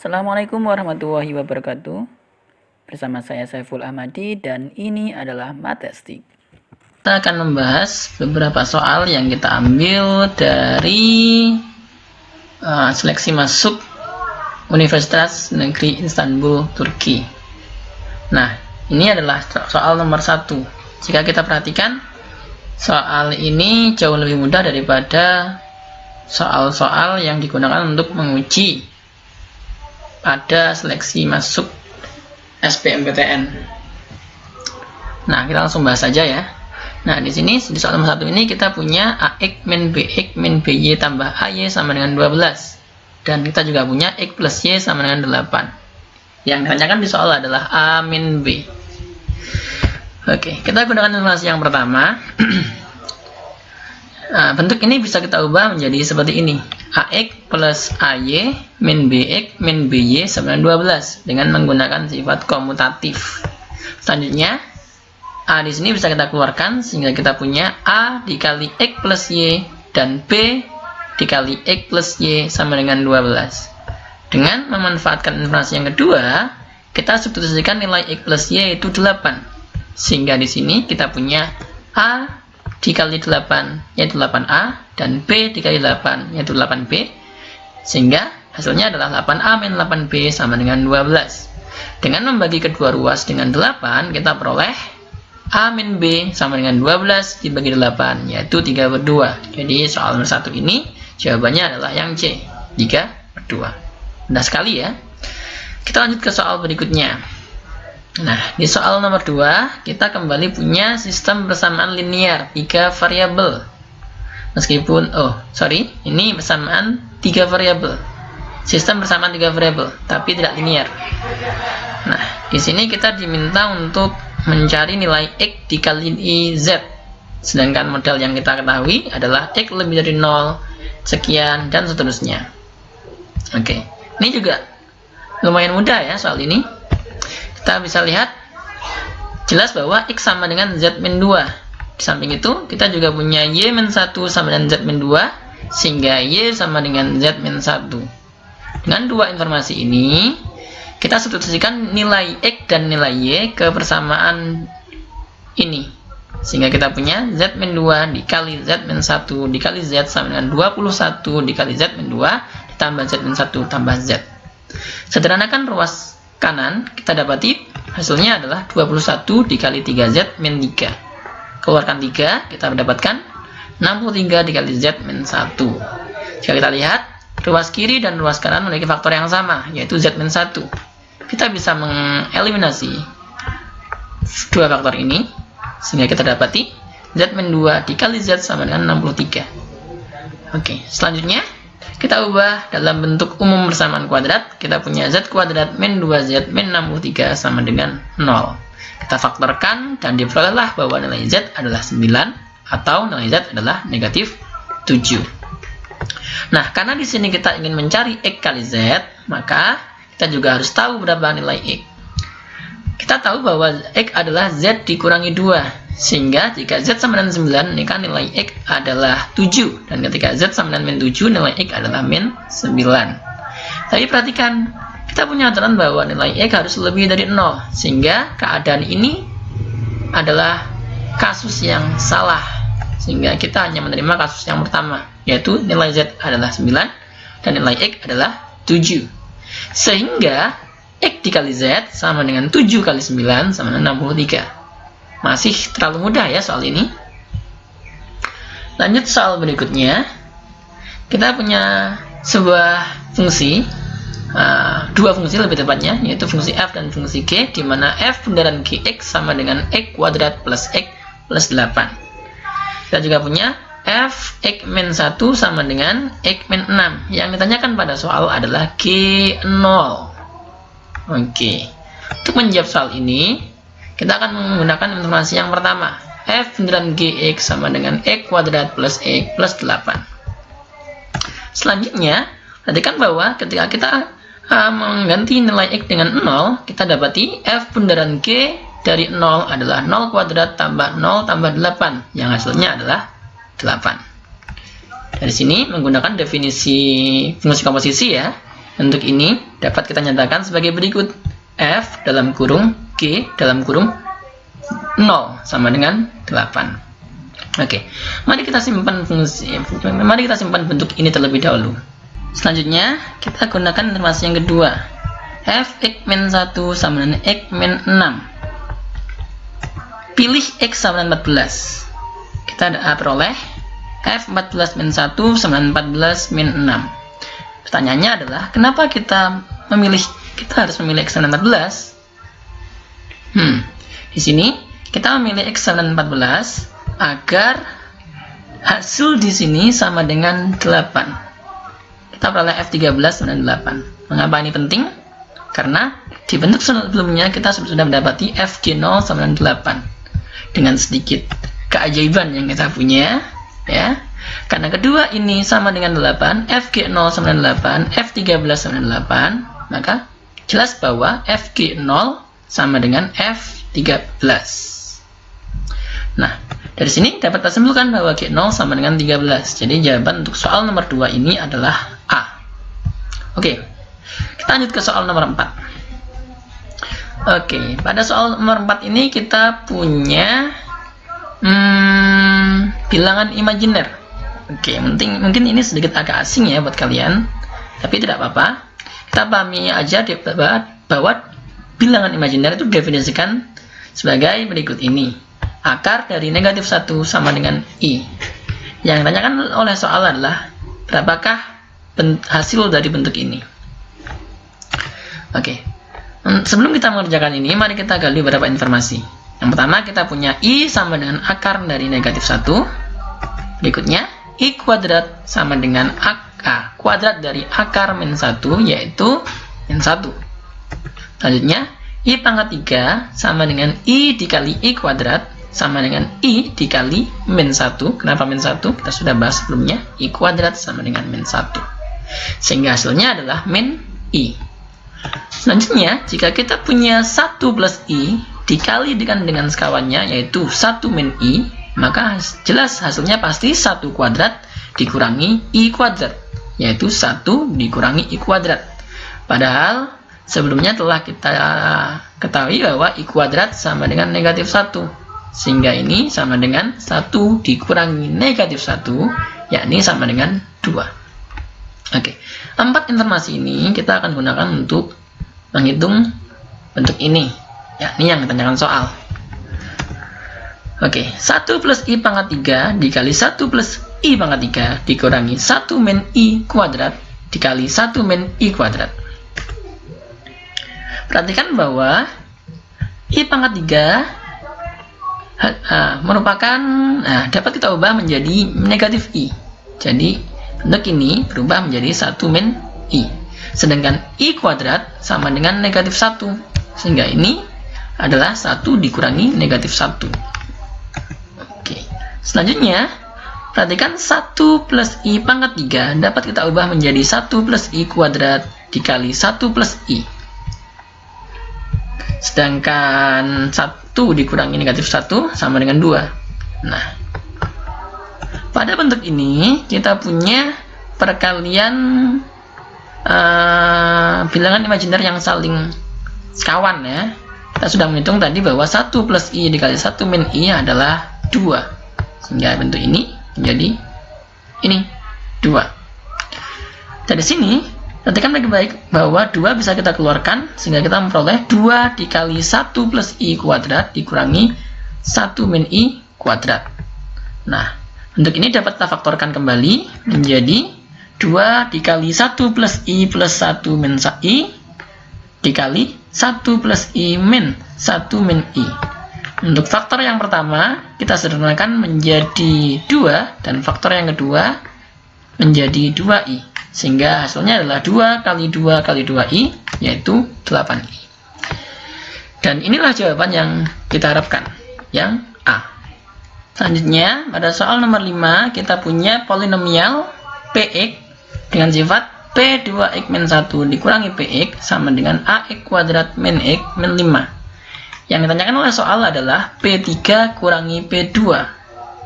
Assalamualaikum warahmatullahi wabarakatuh. Bersama saya Saiful Ahmadi dan ini adalah Matestik. Kita akan membahas beberapa soal yang kita ambil dari seleksi masuk Universitas Negeri Istanbul, Turki. Nah, ini adalah soal nomor 1. Jika kita perhatikan, soal ini jauh lebih mudah daripada soal-soal yang digunakan untuk menguji pada seleksi masuk SBMPTN. Nah, kita langsung bahas saja ya. Nah, di sini di soal nomor 1 ini kita punya AX min BX min BY tambah AY sama dengan 12. Dan kita juga punya X plus Y sama dengan 8. Yang ditanyakan di soal adalah A min B. Oke, kita gunakan informasi yang pertama. Nah, bentuk ini bisa kita ubah menjadi seperti ini. AX plus AY min BX min BY sama dengan 12 dengan menggunakan sifat komutatif. Selanjutnya, A di sini bisa kita keluarkan sehingga kita punya A dikali X plus Y dan B dikali X plus Y sama dengan 12. Dengan memanfaatkan informasi yang kedua, kita substitusikan nilai X plus Y yaitu 8. Sehingga di sini kita punya A dikali 8 yaitu 8A dan B dikali 8 yaitu 8B, sehingga hasilnya adalah 8A min 8B sama dengan 12. Dengan membagi kedua ruas dengan 8, kita peroleh A min B sama dengan 12 dibagi 8 yaitu 3/2. Jadi soal nomor 1 ini jawabannya adalah yang C, 3/2. Mudah sekali ya. Kita lanjut ke soal berikutnya. Nah, di soal nomor 2, kita kembali punya sistem persamaan linear 3 variabel. Meskipun, ini persamaan 3 variabel. Sistem persamaan 3 variabel, tapi tidak linear. Nah, di sini kita diminta untuk mencari nilai X dikali Z. Sedangkan model yang kita ketahui adalah X lebih dari 0, sekian, dan seterusnya. Oke, ini juga lumayan mudah ya soal ini. Kita bisa lihat jelas bahwa X sama dengan Z min 2. Di samping itu, kita juga punya Y min 1 sama dengan Z min 2, sehingga Y sama dengan Z min 1. Dengan dua informasi ini, kita substitusikan nilai X dan nilai Y ke persamaan ini. Sehingga kita punya Z min 2 dikali Z min 1 dikali Z sama dengan 21 dikali Z min 2 ditambah Z min 1 tambah Z. Sederhanakan ruas kanan, kita dapati hasilnya adalah 21 dikali 3Z min 3. Keluarkan 3, kita mendapatkan 63 dikali Z min 1. Jika kita lihat, ruas kiri dan ruas kanan memiliki faktor yang sama, yaitu Z min 1. Kita bisa mengeliminasi dua faktor ini, sehingga kita dapati Z min 2 dikali Z sama dengan 63. Oke, selanjutnya kita ubah dalam bentuk umum persamaan kuadrat. Kita punya Z kuadrat min 2Z min 63 sama dengan 0. Kita faktorkan dan diperolehlah bahwa nilai Z adalah 9 atau nilai Z adalah negatif 7. Nah, karena di sini kita ingin mencari X kali Z, maka kita juga harus tahu berapa nilai X. Kita tahu bahwa X adalah Z dikurangi 2. Sehingga jika Z sama dengan 9, maka nilai X adalah 7. Dan ketika Z sama dengan min 7, nilai X adalah min 9. Tapi perhatikan, kita punya aturan bahwa nilai X harus lebih dari 0. Sehingga keadaan ini adalah kasus yang salah. Sehingga kita hanya menerima kasus yang pertama, yaitu nilai Z adalah 9 dan nilai X adalah 7. Sehingga X dikali Z sama dengan 7 kali 9 sama dengan 63. Masih terlalu mudah ya soal ini. Lanjut soal berikutnya. Kita punya sebuah fungsi, dua fungsi lebih tepatnya, yaitu fungsi f dan fungsi g, di mana f bundaran gx sama dengan x kuadrat plus x plus 8. Kita juga punya f x min 1 sama dengan x min 6. Yang ditanyakan pada soal adalah g0. Oke. Untuk menjawab soal ini, kita akan menggunakan informasi yang pertama. F bundaran gx sama dengan x kuadrat plus x plus 8. Selanjutnya, perhatikan bahwa ketika kita mengganti nilai x dengan 0, kita dapati f bundaran g dari 0 adalah 0 kuadrat tambah 0 tambah 8, yang hasilnya adalah 8. Dari sini menggunakan definisi fungsi komposisi ya. Untuk ini dapat kita nyatakan sebagai berikut. F dalam kurung G dalam kurung 0 sama dengan 8. Oke, mari kita simpan bentuk ini terlebih dahulu. Selanjutnya, kita gunakan informasi yang kedua. F(x-1) sama dengan x-6. Pilih x sama dengan 14. Kita peroleh F14-1 sama dengan 14-6. Pertanyaannya adalah, kenapa kita harus memilih x sama dengan 14? Di sini kita memilih x sama dengan 14 agar hasil di sini sama dengan 8. Kita peroleh F13 sama dengan 8. Mengapa ini penting? Karena di bentuk sebelumnya kita sudah mendapati Fg0 sama dengan 8. Dengan sedikit keajaiban yang kita punya, ya. Karena kedua ini sama dengan 8, Fg0 sama dengan 8, F13 sama dengan 8, maka jelas bahwa Fg0 sama dengan F13. Nah, dari sini dapat kita simpulkan bahwa G0 sama dengan 13. Jadi jawaban untuk soal nomor 2 ini adalah A. Oke, kita lanjut ke soal nomor 4. Oke, pada soal nomor 4 ini kita punya bilangan imajiner. Oke, mungkin ini sedikit agak asing ya buat kalian, tapi tidak apa-apa. Kita pahami aja bahwa bilangan imajiner itu definisikan sebagai berikut ini. Akar dari negatif 1 sama dengan I. Yang ditanyakan oleh soal adalah, berapakah hasil dari bentuk ini? Oke. Sebelum kita mengerjakan ini, mari kita gali beberapa informasi. Yang pertama, kita punya I sama dengan akar dari negatif 1. Berikutnya, I kuadrat sama dengan kuadrat dari akar min 1, yaitu min 1. Selanjutnya, I pangkat 3 sama dengan I dikali I kuadrat sama dengan I dikali min 1. Kenapa min 1? Kita sudah bahas sebelumnya. I kuadrat sama dengan min 1. Sehingga hasilnya adalah min I. Selanjutnya, jika kita punya 1 plus I dikali dengan sekawannya, yaitu 1 min I, maka jelas hasilnya pasti 1 kuadrat dikurangi I kuadrat, yaitu 1 dikurangi I kuadrat. Padahal sebelumnya telah kita ketahui bahwa I kuadrat sama dengan negatif 1. Sehingga ini sama dengan 1 dikurangi negatif 1, yakni sama dengan 2. Oke, 4 informasi ini kita akan gunakan untuk menghitung bentuk ini, yakni yang ditanyakan soal. Oke, 1 plus I pangkat 3 dikali 1 plus I pangkat 3 dikurangi 1 min I kuadrat dikali 1 min I kuadrat. Perhatikan bahwa I pangkat 3 merupakan, dapat kita ubah menjadi negatif I. Jadi, bentuk ini berubah menjadi 1 min I. Sedangkan I kuadrat sama dengan negatif 1. Sehingga ini adalah 1 dikurangi negatif 1. Oke. Selanjutnya, perhatikan 1 plus I pangkat 3 dapat kita ubah menjadi 1 plus I kuadrat dikali 1 plus I. Sedangkan 1 dikurangi negatif 1 sama dengan 2. Nah, pada bentuk ini kita punya perkalian bilangan imajiner yang saling sekawan ya. Kita sudah menghitung tadi bahwa 1 plus I dikali 1 min I adalah 2. Sehingga bentuk ini menjadi ini 2. Dari sini perhatikan baik-baik bahwa 2 bisa kita keluarkan sehingga kita memperoleh 2 dikali 1 plus I kuadrat dikurangi 1 min I kuadrat. Nah, bentuk ini dapat kita faktorkan kembali menjadi 2 dikali 1 plus I plus 1 min I dikali 1 plus I min 1 min I. Untuk faktor yang pertama kita sederhanakan menjadi 2 dan faktor yang kedua menjadi 2I. Sehingga hasilnya adalah 2 kali 2 kali 2I, yaitu 8I. Dan inilah jawaban yang kita harapkan, yang A. Selanjutnya, pada soal nomor 5, kita punya polinomial Px dengan sifat P2x min 1 dikurangi Px sama dengan AX kuadrat min X min 5. Yang ditanyakan oleh soal adalah P3 kurangi P2.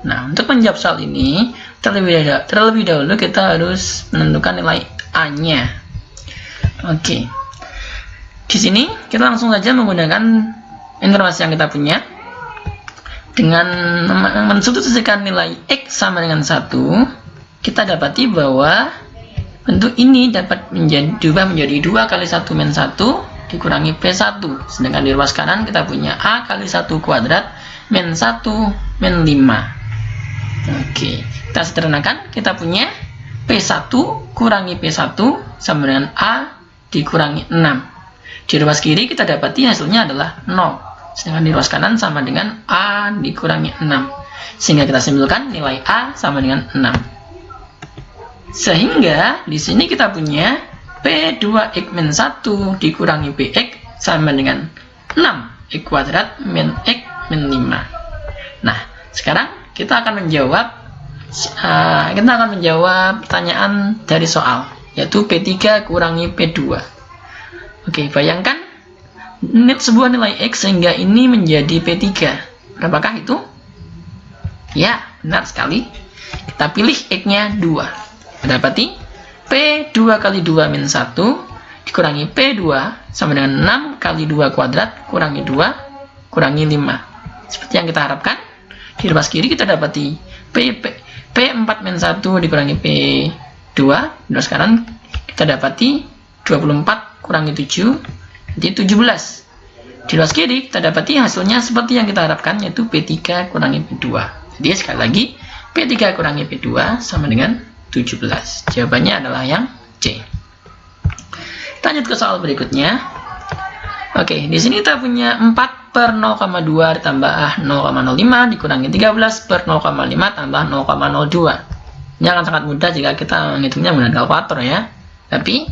Nah, untuk menjawab soal ini, terlebih dahulu kita harus menentukan nilai A-nya. Oke. Di sini kita langsung saja menggunakan informasi yang kita punya. Dengan mensubstitusikan nilai X sama dengan 1, kita dapati bahwa bentuk ini dapat diubah menjadi 2 kali 1 min 1 dikurangi P1. Sedangkan di ruas kanan kita punya A kali 1 kuadrat min 1 min 5. Oke, kita sederhanakan, kita punya P1 kurangi P1 sama dengan A dikurangi 6. Di ruas kiri kita dapati hasilnya adalah 0. Sedangkan di ruas kanan sama dengan A dikurangi 6. Sehingga kita simpulkan nilai A sama dengan 6. Sehingga di sini kita punya P2X min 1 dikurangi PX sama dengan 6X kuadrat min X min 5. Nah, sekarang kita akan menjawab pertanyaan dari soal, yaitu P3 kurangi P2. Oke, bayangkan sebuah nilai X sehingga ini menjadi P3. Berapakah itu? Ya, benar sekali. Kita pilih X-nya 2. Dapati P2 kali 2 min 1 dikurangi P2 sama dengan 6 kali 2 kuadrat kurangi 2 kurangi 5. Seperti yang kita harapkan. Di ruas kiri kita dapati P4 min 1 dikurangi P2. Di ruas kanan kita dapati 24 kurangi 7 jadi 17. Di ruas kiri kita dapati hasilnya seperti yang kita harapkan, yaitu P3 kurangi P2. Jadi sekali lagi P3 kurangi P2 sama dengan 17. Jawabannya adalah yang C. Lanjut ke soal berikutnya. Oke, di sini kita punya 4 per 0,2 ditambah 0,05 dikurangi 13 per 0,5 tambah 0,02. Ini akan sangat mudah jika kita menghitungnya menggunakan kalkulator ya. Tapi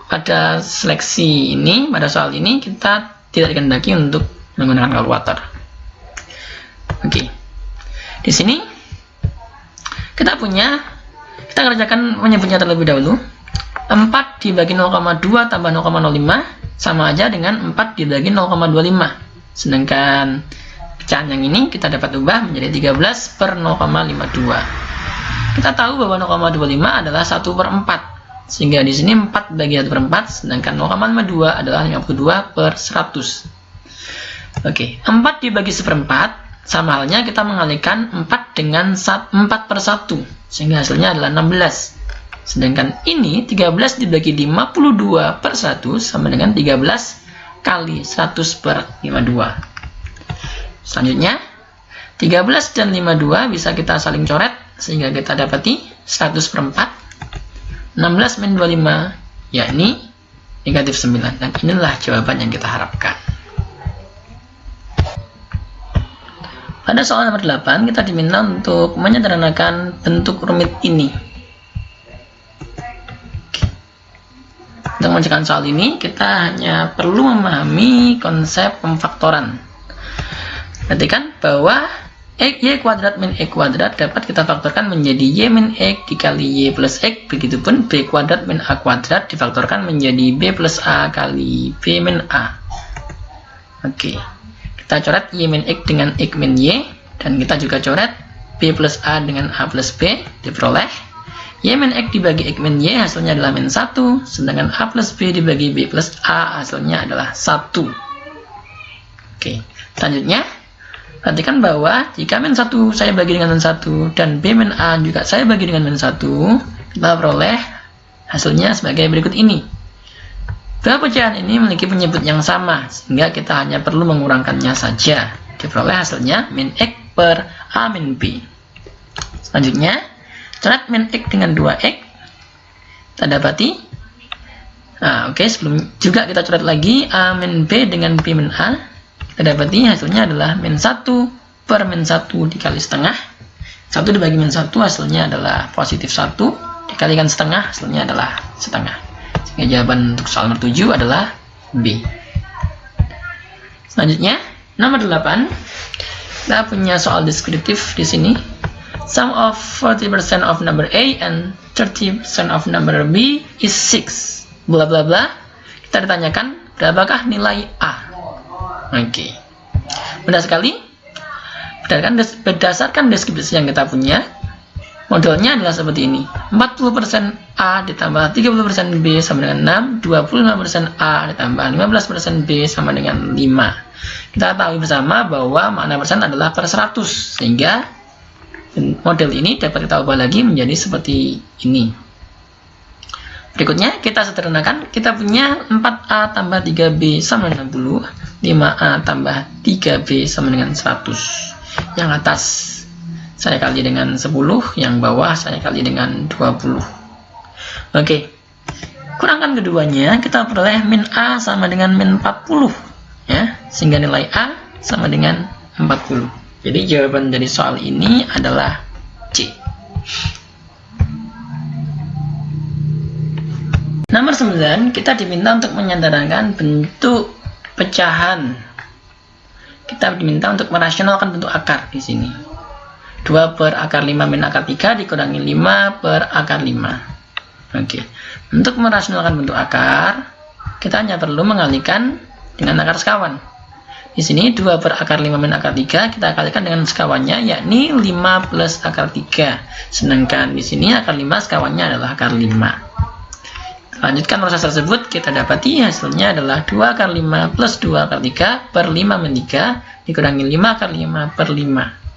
pada seleksi ini, pada soal ini kita tidak dikehendaki untuk menggunakan kalkulator. Oke. Di sini kita kerjakan menyebutnya terlebih dahulu. 4 dibagi 0,2 tambah 0,05 sama aja dengan 4 dibagi 0,25. Sedangkan pecahan yang ini kita dapat ubah menjadi 13 per 0,52. Kita tahu bahwa 0,25 adalah 1 per 4. Sehingga di sini 4 bagi 1 per 4, sedangkan 0,52 adalah 52 per 100. Oke, 4 dibagi 1/4, sama halnya kita mengalihkan 4 dengan 4 per 1, sehingga hasilnya adalah 16. Sedangkan ini 13 dibagi 52 per 1 sama dengan 13 kali 100 per 52. Selanjutnya, 13 dan 52 bisa kita saling coret, sehingga kita dapati 100 per 4. 16 min 25, yakni negatif 9. Dan inilah jawaban yang kita harapkan. Pada soal nomor 8, kita diminta untuk menyederhanakan bentuk rumit ini. Untuk mengerjakan soal ini, kita hanya perlu memahami konsep pemfaktoran. Perhatikan bahwa Y kuadrat min X kuadrat dapat kita faktorkan menjadi Y min X dikali Y plus X. Begitupun B kuadrat min A kuadrat difaktorkan menjadi B plus A kali B min A. Oke, kita coret Y min X dengan X min Y. Dan kita juga coret B plus A dengan A plus B. Diperoleh Y min X dibagi X min Y hasilnya adalah min 1. Sedangkan A plus B dibagi B plus A hasilnya adalah 1. Oke, selanjutnya perhatikan bahwa jika min 1 saya bagi dengan min 1 dan B min A juga saya bagi dengan min 1, kita peroleh hasilnya sebagai berikut ini. Dua pecahan ini memiliki penyebut yang sama, sehingga kita hanya perlu mengurangkannya saja. Diperoleh hasilnya min X per A min B. Selanjutnya, coret min X dengan 2X. Kita dapati, sebelum juga kita coret lagi A min B dengan B min A. Kita dapati hasilnya adalah min 1 per min 1 dikali setengah. 1 dibagi min 1 hasilnya adalah positif 1. Dikalikan setengah hasilnya adalah setengah. Sehingga jawaban untuk soal nomor 7 adalah B. Selanjutnya, nomor 8. Kita punya soal deskriptif di sini. Sum of 40% of number A and 30% of number B is 6. Bla bla bla. Kita ditanyakan berapakah nilai A. Oke, mudah sekali. Berdasarkan deskripsi yang kita punya, Modelnya adalah seperti ini. 40% A ditambah 30% B sama dengan 6, 25% A ditambah 15% B sama dengan 5. Kita tahu bersama bahwa makna persen adalah per 100, sehingga model ini dapat kita ubah lagi menjadi seperti ini. Berikutnya kita sederhanakan, kita punya 4A tambah 3B sama dengan 60, 5A tambah 3B sama dengan 100. Yang atas saya kali dengan 10, yang bawah saya kali dengan 20. Oke, kurangkan keduanya, kita peroleh min A sama dengan min 40, ya, sehingga nilai A sama dengan 40. Jadi jawaban dari soal ini adalah C. Nomor 9, kita diminta untuk menyadarkan bentuk pecahan. Kita diminta untuk merasionalkan bentuk akar di sini. 2 per akar 5 min akar 3 dikurangi 5 per akar 5. Oke. Untuk merasionalkan bentuk akar, kita hanya perlu mengalikan dengan akar sekawan. Di sini 2 per akar 5 min akar 3 kita kalikan dengan sekawannya, yakni 5 plus akar 3. Sedangkan di sini akar 5 sekawannya adalah akar 5. Lanjutkan proses tersebut, kita dapati hasilnya adalah 2 akar 5 plus 2 akar 3 per 5 min 3 dikurangi 5 akar 5 per 5.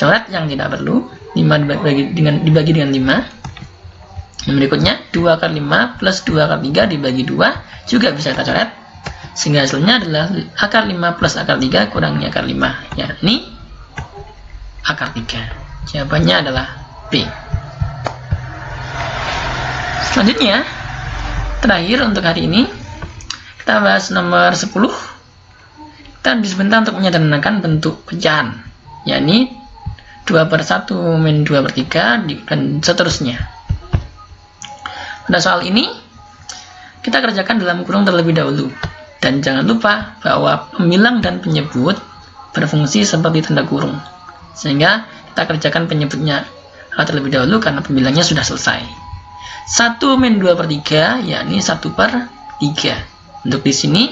Coret yang tidak perlu, 5 dibagi dengan 5. Yang berikutnya 2 akar 5 plus 2 akar 3 dibagi 2 juga bisa kita coret, sehingga hasilnya adalah akar 5 plus akar 3 kurangi akar 5, yakni akar 3. Jawabannya adalah B. Selanjutnya, terakhir untuk hari ini, kita bahas nomor 10. Kita diminta untuk menyederhanakan bentuk pecahan, yakni 2 per 1 min 2 per 3 dan seterusnya. Pada soal ini, kita kerjakan dalam kurung terlebih dahulu. Dan jangan lupa bahwa pembilang dan penyebut berfungsi seperti tanda kurung. Sehingga kita kerjakan penyebutnya terlebih dahulu karena pembilangnya sudah selesai. 1 min 2 per 3, yakni 1 per 3. Untuk di sini,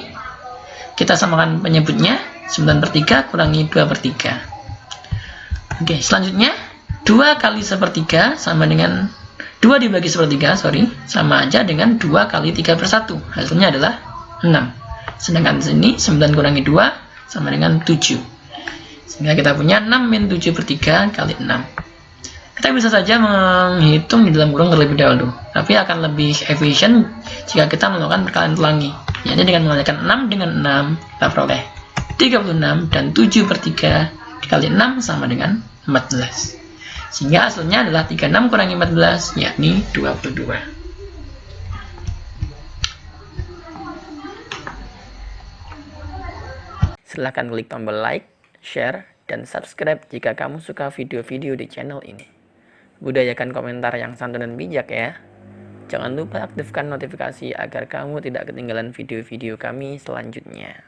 kita samakan penyebutnya, 9 per 3 kurangi 2 per 3. Oke, selanjutnya 2 kali sepertiga sama dengan 2 dibagi sepertiga, sama aja dengan 2 kali 3 per 1. Hasilnya adalah 6. Sedangkan di sini 9 kurangi 2 sama dengan 7. Sehingga kita punya 6 min 7 per 3 kali 6. Kita bisa saja menghitung di dalam kurung terlebih dahulu, tapi akan lebih efisien jika kita melakukan perkalian pelangi. Jadi dengan mengalikan 6 dengan 6, kita peroleh 36 dan 7 per 3 dikali 6 sama dengan 14. Sehingga hasilnya adalah 36 kurangi 14, yakni 22. Silahkan klik tombol like, share, dan subscribe jika kamu suka video-video di channel ini. Budayakan komentar yang santun dan bijak ya. Jangan lupa aktifkan notifikasi agar kamu tidak ketinggalan video-video kami selanjutnya.